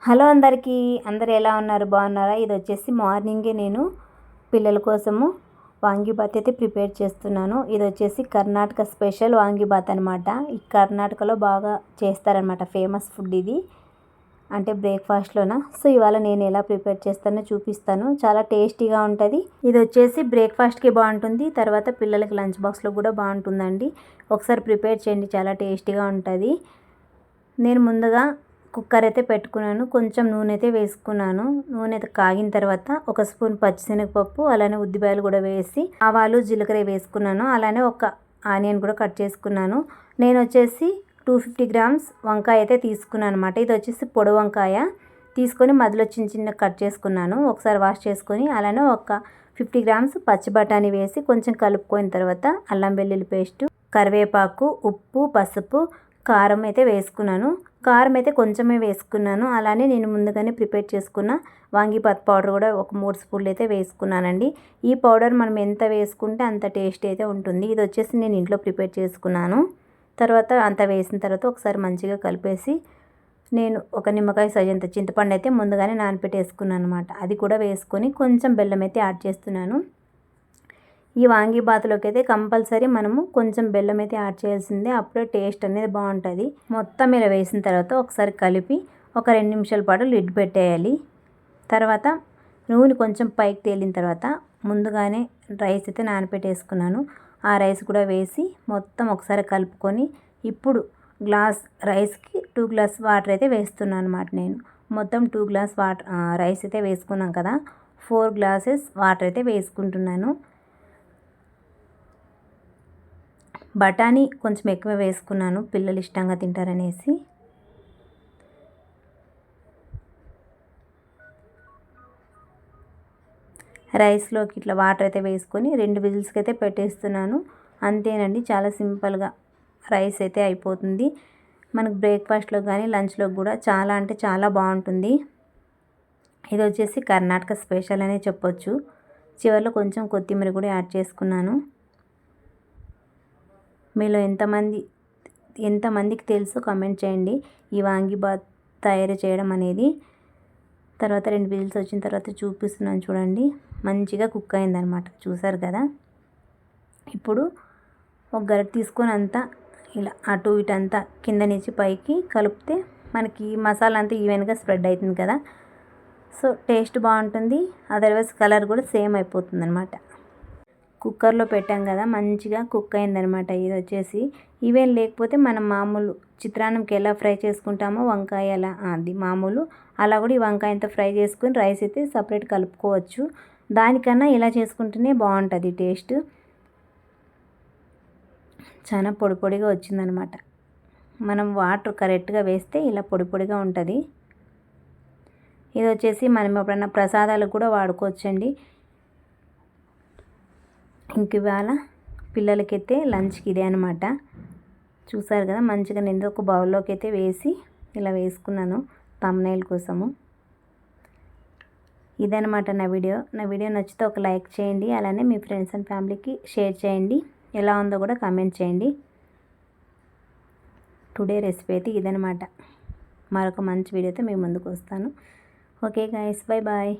Hello అందరూ ఎలా ఉన్నారు? బాగున్నారా? ఇది వచ్చేసి మార్నింగే నేను పిల్లల కోసము వాంగీబాత్ అయితే ప్రిపేర్ చేస్తున్నాను. ఇది వచ్చేసి కర్ణాటక స్పెషల్ వాంగీబాత్ అనమాట. ఈ కర్ణాటకలో బాగా చేస్తారనమాట. ఫేమస్ ఫుడ్ ఇది, అంటే బ్రేక్ఫాస్ట్లోన. సో ఇవాళ నేను ఎలా ప్రిపేర్ చేస్తానో చూపిస్తాను. చాలా టేస్టీగా ఉంటుంది. ఇది వచ్చేసి బ్రేక్ఫాస్ట్కి బాగుంటుంది, తర్వాత పిల్లలకి లంచ్ బాక్స్లో కూడా బాగుంటుందండి. ఒకసారి ప్రిపేర్ చేయండి, చాలా టేస్టీగా ఉంటుంది. నేను ముందుగా కుక్కర్ అయితే పెట్టుకున్నాను. కొంచెం నూనె అయితే వేసుకున్నాను. నూనె అయితే కాగిన తర్వాత ఒక స్పూన్ పచ్చిశనగపప్పు, అలానే ఉద్దిపాయలు కూడా వేసి ఆవాలు జీలకర్ర వేసుకున్నాను. అలానే ఒక ఆనియన్ కూడా కట్ చేసుకున్నాను. నేను వచ్చేసి 250 గ్రామ్స్ వంకాయ అయితే తీసుకున్నాను అనమాట. ఇది వచ్చేసి పొడి వంకాయ తీసుకొని మధ్యలో చిన్న చిన్న కట్ చేసుకున్నాను. ఒకసారి వాష్ చేసుకొని అలానే ఒక 50 గ్రామ్స్ పచ్చి బఠానీ వేసి కొంచెం కలుపుకున్న తర్వాత అల్లం వెల్లుల్లి పేస్టు, కరివేపాకు, ఉప్పు, పసుపు, కారం అయితే వేసుకున్నాను. కారం అయితే కొంచెమే వేసుకున్నాను. అలానే నేను ముందుగానే ప్రిపేర్ చేసుకున్న వాంగీబాత్ పౌడర్ కూడా ఒక 3 స్పూన్లు అయితే వేసుకున్నానండి. ఈ పౌడర్ మనం ఎంత వేసుకుంటే అంత టేస్ట్ అయితే ఉంటుంది. ఇది వచ్చేసి నేను ఇంట్లో ప్రిపేర్ చేసుకున్నాను. తర్వాత అంత వేసిన తర్వాత ఒకసారి మంచిగా కలిపేసి నేను ఒక నిమ్మకాయ సైజంత చింతపండు అయితే ముందుగానే నానపెట్టేసుకున్నాను అనమాట. అది కూడా వేసుకొని కొంచెం బెల్లం అయితే యాడ్ చేస్తున్నాను. ఈ వాంగీబాత్లోకి అయితే కంపల్సరీ మనము కొంచెం బెల్లం అయితే యాడ్ చేయాల్సిందే, అప్పుడే టేస్ట్ అనేది బాగుంటుంది. మొత్తం ఇలా వేసిన తర్వాత ఒకసారి కలిపి ఒక 2 నిమిషాల పాటు లిడ్ పెట్టేయాలి. తర్వాత నూనె కొంచెం పైకి తేలిన తర్వాత ముందుగానే రైస్ అయితే నానపెట్టేసుకున్నాను. ఆ రైస్ కూడా వేసి మొత్తం ఒకసారి కలుపుకొని ఇప్పుడు గ్లాస్ రైస్కి 2 గ్లాస్ వాటర్ అయితే వేస్తున్నాను అనమాట. నేను మొత్తం 2 గ్లాస్ రైస్ అయితే వేసుకున్నాం కదా, 4 గ్లాసెస్ వాటర్ అయితే వేసుకుంటున్నాను. బఠానీ కొంచెం ఎక్కువ వేసుకున్నాను, పిల్లలు ఇష్టంగా తింటారనేసి. రైస్లోకి ఇట్లా వాటర్ అయితే వేసుకొని 2 విజిల్స్కి అయితే పెట్టేస్తున్నాను. అంతేనండి, చాలా సింపుల్గా రైస్ అయితే అయిపోతుంది. మనకు బ్రేక్ఫాస్ట్లో కానీ లంచ్లో కూడా చాలా అంటే చాలా బాగుంటుంది. ఇది వచ్చేసి కర్ణాటక స్పెషల్ అనే చెప్పొచ్చు. చివరిలో కొంచెం కొత్తిమీర కూడా యాడ్ చేసుకున్నాను. మీలో ఎంతమందికి తెలుసో కామెంట్ చేయండి ఈ వాంగీబాత్ తయారు చేయడం అనేది. తర్వాత 2 విజిల్స్ వచ్చిన తర్వాత చూపిస్తున్నాను చూడండి, మంచిగా కుక్ అయిందనమాట. చూసారు కదా. ఇప్పుడు ఒక గరిటె తీసుకొని అంతా ఇలా అటు ఇటు అంతా కింద నుంచి పైకి కలిపితే మనకి మసాలా అంతా ఈవెన్గా స్ప్రెడ్ అవుతుంది కదా. సో టేస్ట్ బాగుంటుంది, అదర్వైజ్ కలర్ కూడా సేమ్ అయిపోతుంది అనమాట. కుక్కర్లో పెట్టాం కదా, మంచిగా కుక్ అయిందనమాట. ఇది వచ్చేసి ఈవెన్ లేకపోతే మనం మామూలు చిత్రాన్నంకి ఎలా ఫ్రై చేసుకుంటామో వంకాయ అలా, అది మామూలు అలా కూడా ఈ వంకాయంతా ఫ్రై చేసుకుని రైస్ అయితే సపరేట్ కలుపుకోవచ్చు. దానికన్నా ఇలా చేసుకుంటేనే బాగుంటుంది టేస్ట్. చాలా పొడి పొడిగా వచ్చిందనమాట. మనం వాటర్ కరెక్ట్గా వేస్తే ఇలా పొడి పొడిగా ఉంటుంది. ఇది వచ్చేసి మనం ఎప్పుడన్నా ప్రసాదాలకు కూడా వాడుకోవచ్చండి. ఇంక ఇవాళ పిల్లలకైతే లంచ్కి ఇదే అనమాట. చూసారు కదా, మంచిగా నేను ఒక బౌల్లోకి అయితే వేసి ఇలా వేసుకున్నాను థంబ్నెయిల్ కోసము. ఇదనమాట నా వీడియో నచ్చితే ఒక లైక్ చేయండి, అలానే మీ ఫ్రెండ్స్ అండ్ ఫ్యామిలీకి షేర్ చేయండి. ఎలా ఉందో కూడా కామెంట్ చేయండి. టుడే రెసిపీ అయితే ఇదనమాట. మరొక మంచి వీడియోతో మీ ముందుకు వస్తాను. Okay guys, bye bye.